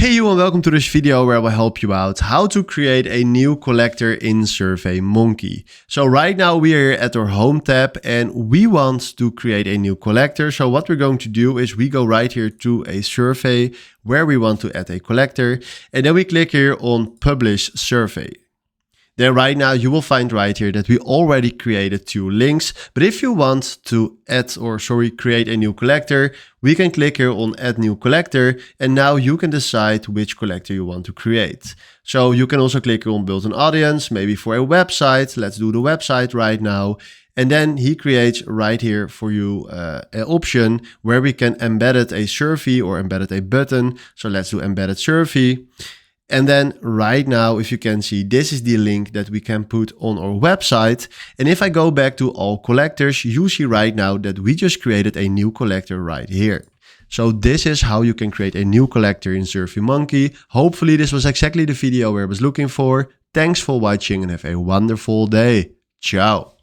Hey you and welcome to this video where I will help you out how to create a new collector in SurveyMonkey. So right now we are at our home tab and we want to create a new collector. So what we're going to do is we go right here to a survey where we want to add a collector, and then we click here on publish survey. Then right now you will find right here that we already created 2 links. But if you want to create a new collector, we can click here on add new collector. And now you can decide which collector you want to create. So you can also click on build an audience, maybe for a website. Let's do the website right now. And then he creates right here for you an option where we can embed a survey or embed a button. So let's do embedded survey. And then right now, if you can see, this is the link that we can put on our website. And if I go back to all collectors, you see right now that we just created a new collector right here. So this is how you can create a new collector in SurveyMonkey. Hopefully this was exactly the video where I was looking for. Thanks for watching and have a wonderful day. Ciao.